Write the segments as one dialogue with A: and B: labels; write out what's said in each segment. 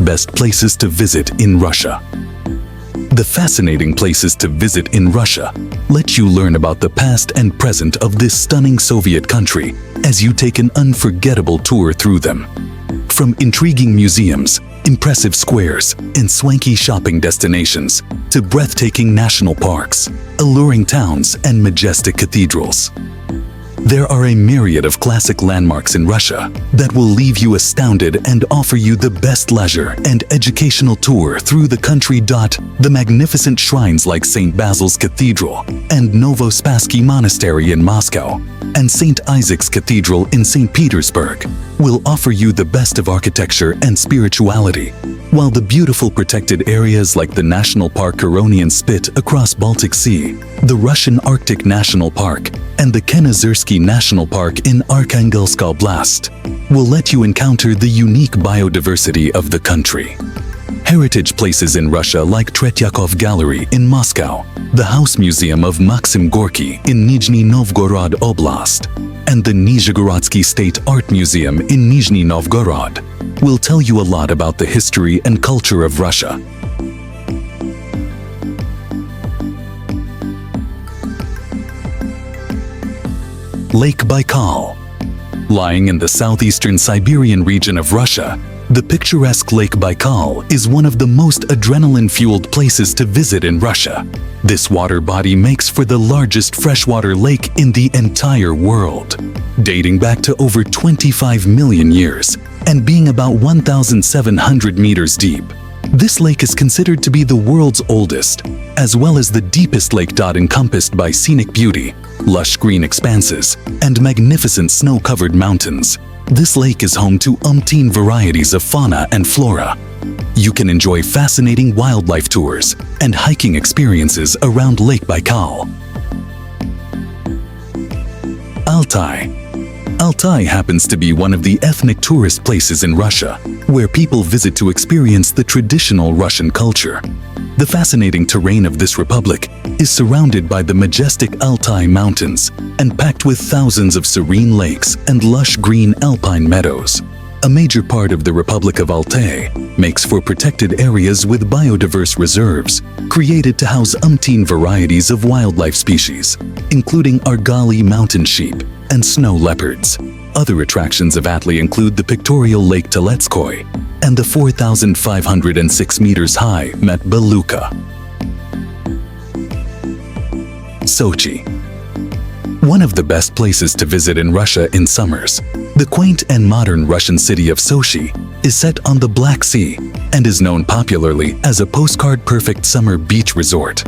A: best places to visit in Russia. The fascinating places to visit in Russia let you learn about the past and present of this stunning Soviet country as you take an unforgettable tour through them. From intriguing museums, impressive squares, and swanky shopping destinations to breathtaking national parks, alluring towns, and majestic cathedrals. There are a myriad of classic landmarks in Russia that will leave you astounded and offer you the best leisure and educational tour through the country. The magnificent shrines like St. Basil's Cathedral and Novospassky Monastery in Moscow and St. Isaac's Cathedral in St. Petersburg will offer you the best of architecture and spirituality, while the beautiful protected areas like the National Park Koronian Spit across Baltic Sea, the Russian Arctic National Park, and the Kenizersky National Park in Arkhangelsk Oblast will let you encounter the unique biodiversity of the country. Heritage places in Russia like Tretyakov Gallery in Moscow, the House Museum of Maxim Gorky in Nizhny Novgorod Oblast, and the Nizhegorodsky State Art Museum in Nizhny Novgorod will tell you a lot about the history and culture of Russia. Lake Baikal. Lying in the southeastern Siberian region of Russia, the picturesque Lake Baikal is one of the most adrenaline-fueled places to visit in Russia. This water body makes for the largest freshwater lake in the entire world, dating back to over 25 million years and being about 1,700 meters deep. This lake is considered to be the world's oldest, as well as the deepest lake. Encompassed by scenic beauty, lush green expanses, and magnificent snow-covered mountains. This lake is home to umpteen varieties of fauna and flora. You can enjoy fascinating wildlife tours and hiking experiences around Lake Baikal. Altai. Altai happens to be one of the ethnic tourist places in Russia, where people visit to experience the traditional Russian culture. The fascinating terrain of this republic is surrounded by the majestic Altai Mountains and packed with thousands of serene lakes and lush green alpine meadows. A major part of the Republic of Altai makes for protected areas with biodiverse reserves, created to house umpteen varieties of wildlife species, including Argali mountain sheep and snow leopards. Other attractions of Altai include the pictorial Lake Teletskoy and the 4,506 meters high Met Beluka. Sochi. One of the best places to visit in Russia in summers, the quaint and modern Russian city of Sochi is set on the Black Sea and is known popularly as a postcard-perfect summer beach resort.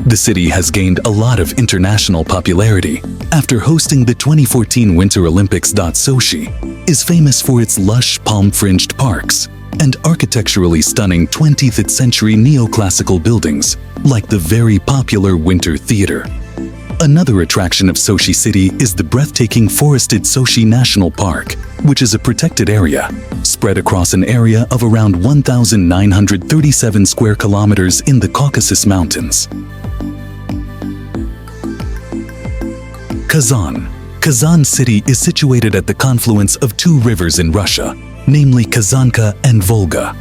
A: The city has gained a lot of international popularity after hosting the 2014 Winter Olympics. Sochi is famous for its lush palm-fringed parks and architecturally stunning 20th century neoclassical buildings like the very popular Winter Theater. Another attraction of Sochi city is the breathtaking forested Sochi National Park, which is a protected area spread across an area of around 1,937 square kilometers in the Caucasus Mountains. Kazan. Kazan city is situated at the confluence of two rivers in Russia, namely Kazanka and Volga.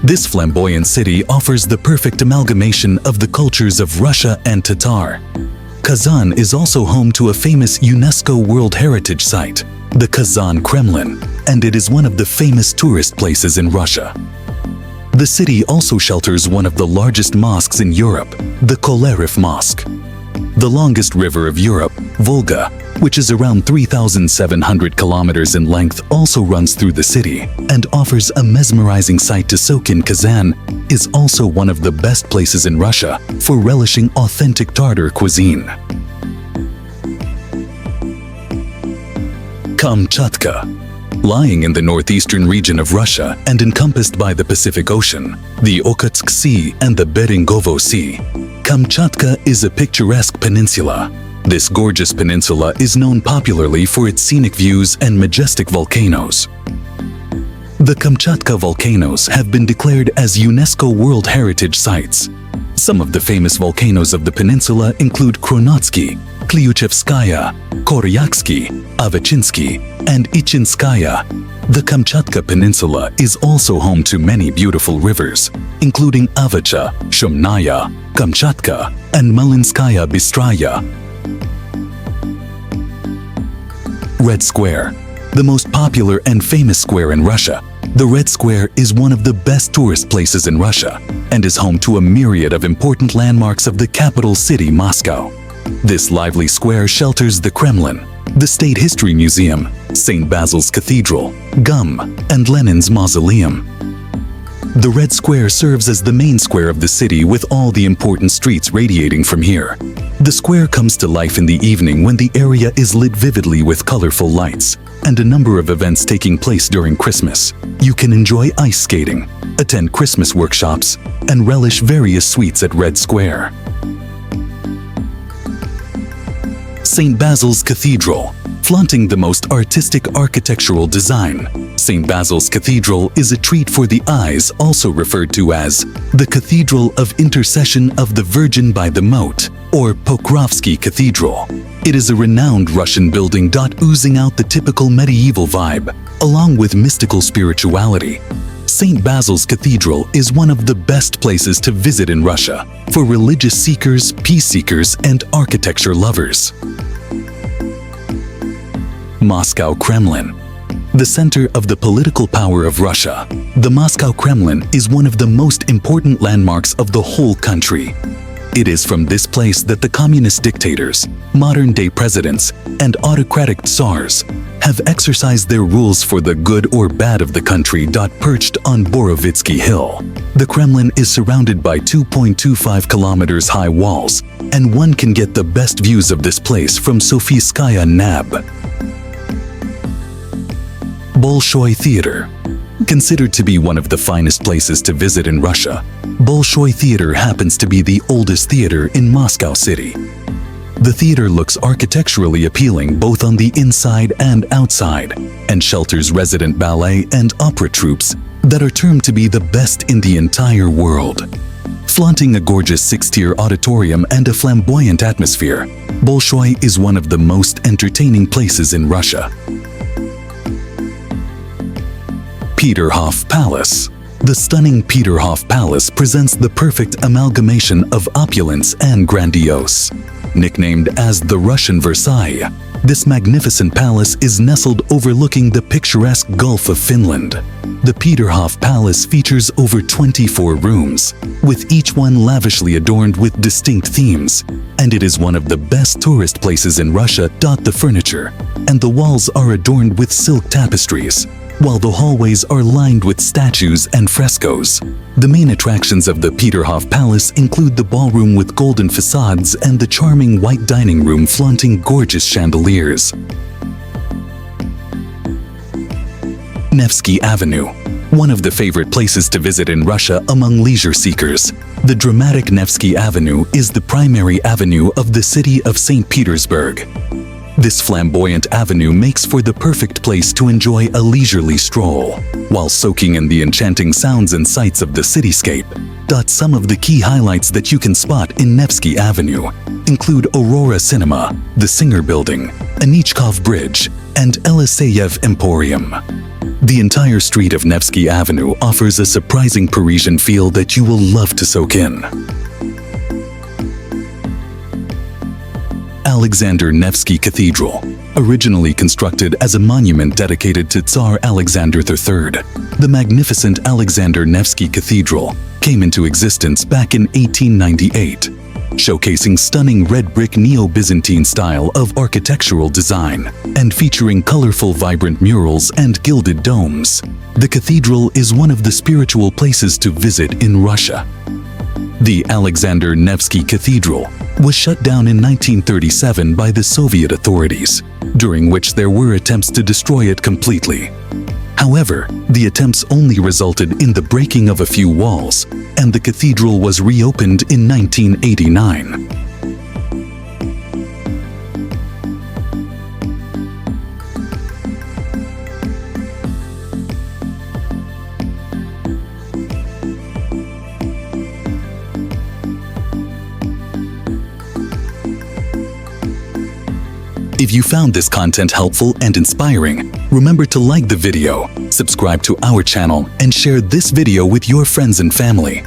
A: This flamboyant city offers the perfect amalgamation of the cultures of Russia and Tatar. Kazan is also home to a famous UNESCO World Heritage Site, the Kazan Kremlin, and it is one of the famous tourist places in Russia. The city also shelters one of the largest mosques in Europe, the Kolerev Mosque. The longest river of Europe, Volga, which is around 3,700 kilometers in length, also runs through the city and offers a mesmerizing sight to soak in. Kazan is also one of the best places in Russia for relishing authentic Tatar cuisine. Kamchatka. Lying in the northeastern region of Russia and encompassed by the Pacific Ocean, the Okhotsk Sea and the Berengovo Sea, Kamchatka is a picturesque peninsula. This gorgeous peninsula is known popularly for its scenic views and majestic volcanoes. The Kamchatka volcanoes have been declared as UNESCO World Heritage Sites. Some of the famous volcanoes of the peninsula include Kronotsky, Klyuchevskaya, Koryaksky, Avachinsky, and Ichinskaya. The Kamchatka Peninsula is also home to many beautiful rivers, including Avacha, Shumnaya, Kamchatka, and Malinskaya Bystraya. Red Square, the most popular and famous square in Russia. The Red Square is one of the best tourist places in Russia and is home to a myriad of important landmarks of the capital city, Moscow. This lively square shelters the Kremlin, the State History Museum, St. Basil's Cathedral, GUM, and Lenin's Mausoleum. The Red Square serves as the main square of the city with all the important streets radiating from here. The square comes to life in the evening when the area is lit vividly with colorful lights and a number of events taking place during Christmas. You can enjoy ice skating, attend Christmas workshops, and relish various sweets at Red Square. St. Basil's Cathedral, flaunting the most artistic architectural design. St. Basil's Cathedral is a treat for the eyes, also referred to as the Cathedral of Intercession of the Virgin by the Moat, or Pokrovsky Cathedral. It is a renowned Russian building oozing out the typical medieval vibe, along with mystical spirituality. St. Basil's Cathedral is one of the best places to visit in Russia for religious seekers, peace seekers, and architecture lovers. Moscow Kremlin. The center of the political power of Russia, the Moscow Kremlin is one of the most important landmarks of the whole country. It is from this place that the communist dictators, modern-day presidents, and autocratic tsars have exercised their rules for the good or bad of the country. Perched on Borovitsky Hill, the Kremlin is surrounded by 2.25 kilometers high walls, and one can get the best views of this place from Sofiyskaya Nab. Bolshoi Theater. Considered to be one of the finest places to visit in Russia, Bolshoi Theater happens to be the oldest theater in Moscow City. The theater looks architecturally appealing both on the inside and outside, and shelters resident ballet and opera troupes that are termed to be the best in the entire world. Flaunting a gorgeous six-tier auditorium and a flamboyant atmosphere, Bolshoi is one of the most entertaining places in Russia. Peterhof Palace. The stunning Peterhof Palace presents the perfect amalgamation of opulence and grandiose. Nicknamed as the Russian Versailles, this magnificent palace is nestled overlooking the picturesque Gulf of Finland. The Peterhof Palace features over 24 rooms, with each one lavishly adorned with distinct themes, and it is one of the best tourist places in Russia. The furniture and the walls are adorned with silk tapestries, while the hallways are lined with statues and frescoes. The main attractions of the Peterhof Palace include the ballroom with golden facades and the charming white dining room flaunting gorgeous chandeliers. Nevsky Avenue. One of the favorite places to visit in Russia among leisure seekers. The dramatic Nevsky Avenue is the primary avenue of the city of St. Petersburg. This flamboyant avenue makes for the perfect place to enjoy a leisurely stroll, while soaking in the enchanting sounds and sights of the cityscape. Some of the key highlights that you can spot in Nevsky Avenue include Aurora Cinema, the Singer Building, Anichkov Bridge, and Eliseyev Emporium. The entire street of Nevsky Avenue offers a surprising Parisian feel that you will love to soak in. Alexander Nevsky Cathedral. Originally constructed as a monument dedicated to Tsar Alexander III, the magnificent Alexander Nevsky Cathedral came into existence back in 1898, showcasing stunning red brick Neo-Byzantine style of architectural design and featuring colorful, vibrant murals and gilded domes. The cathedral is one of the spiritual places to visit in Russia. The Alexander Nevsky Cathedral was shut down in 1937 by the Soviet authorities, during which there were attempts to destroy it completely. However, the attempts only resulted in the breaking of a few walls, and the cathedral was reopened in 1989. If you found this content helpful and inspiring, remember to like the video, subscribe to our channel, and share this video with your friends and family.